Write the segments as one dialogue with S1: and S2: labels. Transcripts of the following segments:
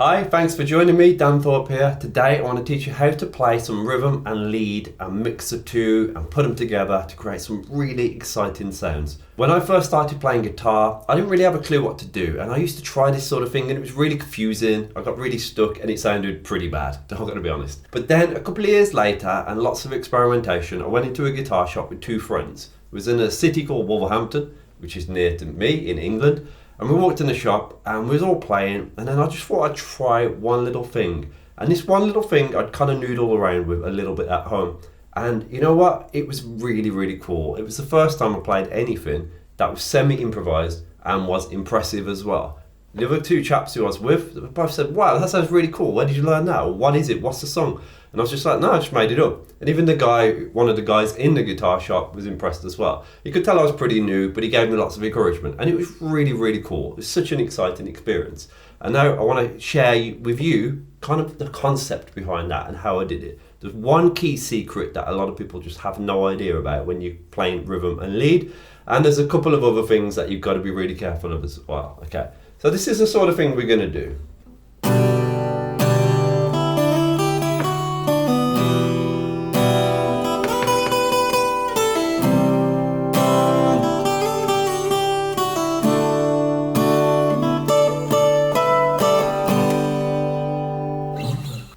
S1: Hi, thanks for joining me, Dan Thorpe here. Today I want to teach you how to play some rhythm and lead and mix the two and put them together to create some really exciting sounds. When I first started playing guitar, I didn't really have a clue what to do, and I used to try this sort of thing and it was really confusing. I got really stuck and it sounded pretty bad, I'm going to be honest. But then a couple of years later and lots of experimentation, I went into a guitar shop with two friends. It was in a city called Wolverhampton, which is near to me in England. And we walked in the shop and we was all playing, and then I just thought I'd try one little thing. And this one little thing I'd kind of noodle around with a little bit at home. And you know what? It was really, really cool. It was the first time I played anything that was semi-improvised and was impressive as well. The other two chaps who I was with, they both said, wow, that sounds really cool. Where did you learn that? Or what is it? What's the song? And I was just like, no, I just made it up. And even the guy, one of the guys in the guitar shop was impressed as well. You could tell I was pretty new, but he gave me lots of encouragement. And it was really, really cool. It was such an exciting experience. And now I want to share with you kind of the concept behind that and how I did it. There's one key secret that a lot of people just have no idea about when you're playing rhythm and lead. And there's a couple of other things that you've got to be really careful of as well. Okay, so this is the sort of thing we're going to do.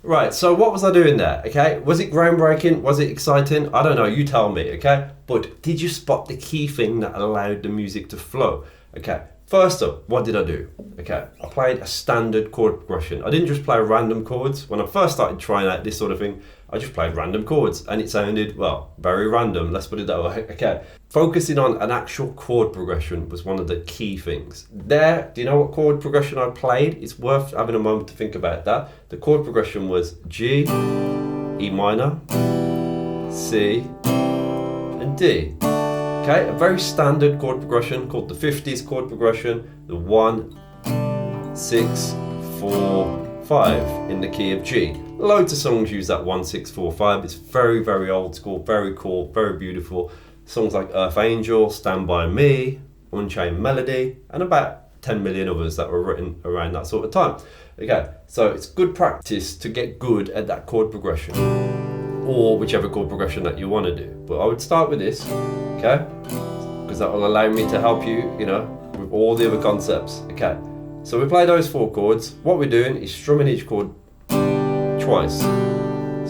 S1: Right, so what was I doing there, okay? Was it groundbreaking? Was it exciting? I don't know, you tell me, okay? But did you spot the key thing that allowed the music to flow? Okay, first up, what did I do? Okay, I played a standard chord progression. I didn't just play random chords. When I first started trying out this sort of thing, I just played random chords and it sounded, well, very random, let's put it that way, okay? Focusing on an actual chord progression was one of the key things. There, do you know what chord progression I played? It's worth having a moment to think about that. The chord progression was G, E minor, C, and D. Okay, a very standard chord progression called the 50s chord progression, the 1, 6, 4, 5 in the key of G. Loads of songs use that 1, 6, 4, 5. It's very, very old school, very cool, very beautiful. Songs like Earth Angel, Stand By Me, Unchained Melody, and about 10 million others that were written around that sort of time. Okay, so it's good practice to get good at that chord progression, or whichever chord progression that you want to do. But I would start with this, okay? Because that will allow me to help you, you know, with all the other concepts, okay? So we play those 4 chords. What we're doing is strumming each chord twice.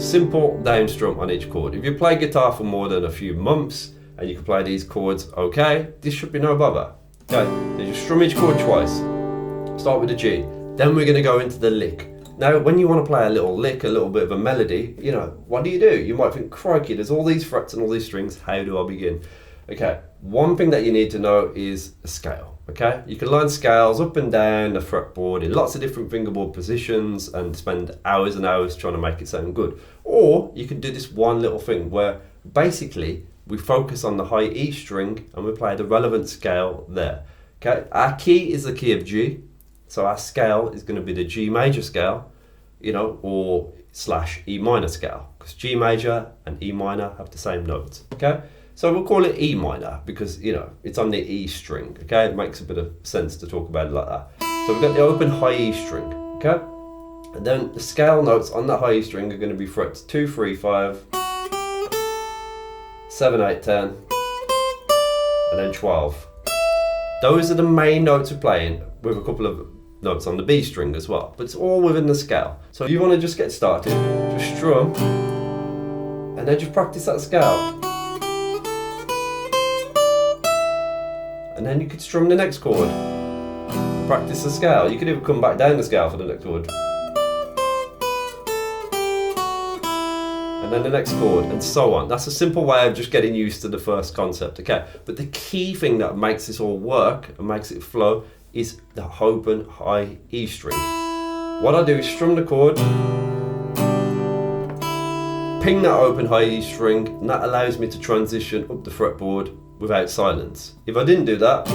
S1: Simple down strum on each chord. If you play guitar for more than a few months and you can play these chords okay, this should be no bother. Okay, so you strum each chord twice. Start with the G. Then we're going to go into the lick. Now, when you want to play a little lick, a little bit of a melody, you know, what do? You might think, crikey, there's all these frets and all these strings, how do I begin? Okay, one thing that you need to know is a scale, okay? You can learn scales up and down the fretboard in lots of different fingerboard positions and spend hours and hours trying to make it sound good. Or you can do this one little thing where basically we focus on the high E string and we play the relevant scale there. Okay, our key is the key of G. So our scale is going to be the G major scale, you know, or / E minor scale, because G major and E minor have the same notes, okay? So we'll call it E minor because, you know, it's on the E string, okay? It makes a bit of sense to talk about it like that. So we've got the open high E string, okay? And then the scale notes on that high E string are going to be frets 2, 3, 5, 7, 8, 10, and then 12. Those are the main notes we're playing, with a couple of notes on the B string as well, but it's all within the scale. So if you want to just get started, just strum and then just practice that scale. And then you could strum the next chord, practice the scale. You could even come back down the scale for the next chord. And then the next chord, and so on. That's a simple way of just getting used to the first concept, okay? But the key thing that makes this all work and makes it flow is the open high E string. What I do is strum the chord, ping that open high E string, and that allows me to transition up the fretboard without silence. If I didn't do that,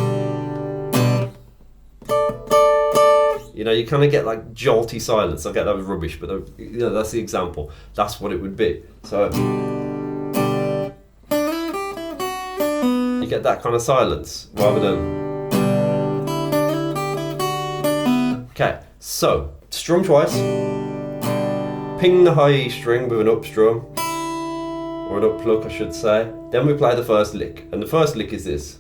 S1: you know, you kind of get like jolty silence. I get that was rubbish, but you know, that's the example. That's what it would be. So you get that kind of silence rather than. Okay, so strum twice, ping the high E string with an up strum, or an up pluck I should say, then we play the first lick, and the first lick is this.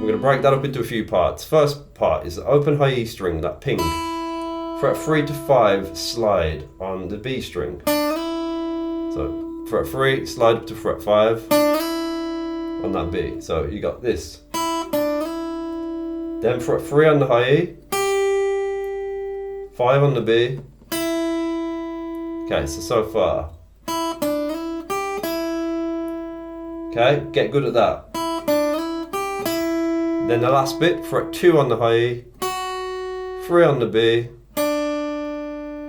S1: We're going to break that up into a few parts. First part is the open high E string, that ping. Fret 3 to 5 slide on the B string. So fret 3, slide up to fret 5 on that B. So you got this. Then fret 3 on the high E, 5 on the B. Okay, so far. Okay, get good at that. Then the last bit, fret 2 on the high E, 3 on the B,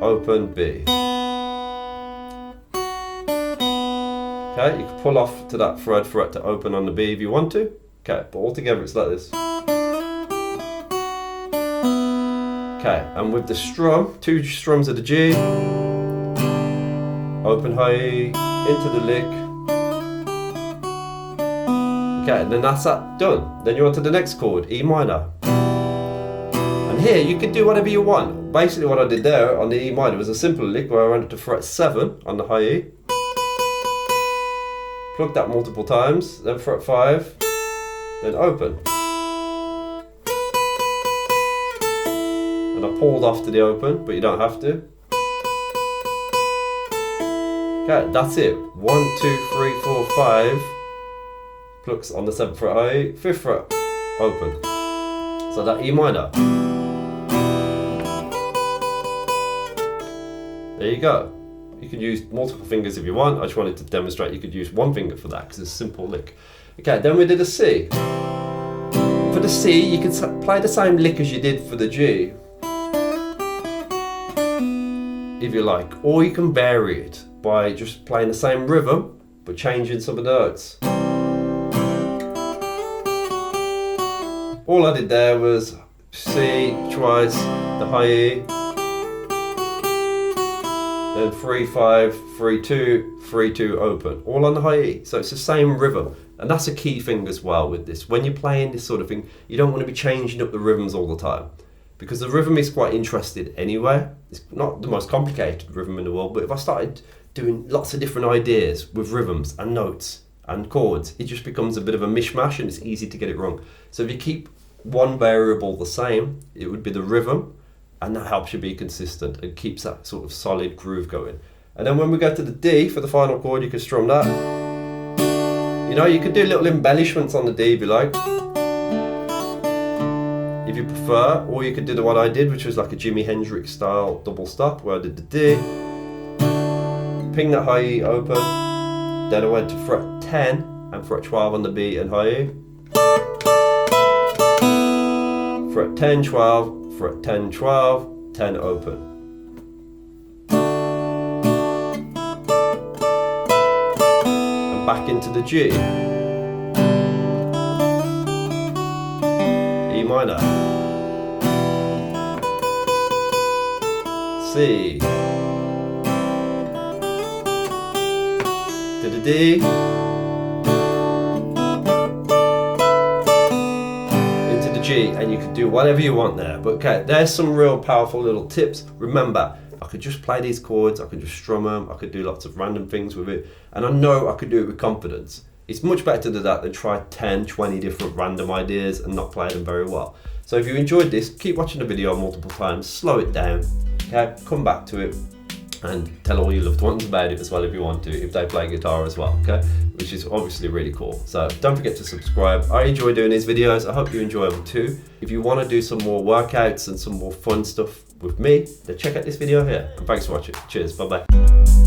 S1: open B. Okay, you can pull off to that fret to open on the B if you want to. Okay, but altogether it's like this. Okay, and with the strum, 2 strums of the G, open high E, into the lick. Okay, and then that's that done. Then you're on to the next chord, E minor. And here you can do whatever you want. Basically what I did there on the E minor was a simple lick where I went up to fret 7 on the high E. Plug that multiple times, then fret 5, then open. And I pulled off to the open, but you don't have to. Okay, that's it. 1, 2, 3, 4, 5. Plucks on the 7th fret high E, 5th fret, open. So that E minor. There you go. You can use multiple fingers if you want. I just wanted to demonstrate you could use one finger for that because it's a simple lick. Okay, then we did a C. For the C, you can play the same lick as you did for the G, if you like, or you can vary it by just playing the same rhythm but changing some of the notes. All I did there was C twice, the high E, then 3, 5, 3, 2, 3, 2, open. All on the high E. So it's the same rhythm. And that's a key thing as well with this. When you're playing this sort of thing, you don't want to be changing up the rhythms all the time. Because the rhythm is quite interesting anyway. It's not the most complicated rhythm in the world, but if I started doing lots of different ideas with rhythms and notes and chords, it just becomes a bit of a mishmash and it's easy to get it wrong. So if you keep one variable the same, it would be the rhythm, and that helps you be consistent and keeps that sort of solid groove going. And then when we go to the D for the final chord, you can strum that. You know, you could do little embellishments on the D if you like, if you prefer, or you could do the one I did, which was like a Jimi Hendrix style double stop, where I did the D, ping that high E open, then I went to fret 10 and fret 12 on the B and high E, fret 10, 12, fret 10, 12, 10 open. And back into the G. E minor. C. To the D. G, and you can do whatever you want there. But okay, there's some real powerful little tips. Remember, I could just play these chords, I could just strum them, I could do lots of random things with it, and I know I could do it with confidence. It's much better to do that than try 10, 20 different random ideas and not play them very well. So if you enjoyed this, keep watching the video multiple times, slow it down, okay, come back to it, and tell all your loved ones about it as well if you want to, if they play guitar as well, okay? Which is obviously really cool. So don't forget to subscribe. I enjoy doing these videos. I hope you enjoy them too. If you want to do some more workouts and some more fun stuff with me, then check out this video here. And thanks for watching. Cheers, bye-bye.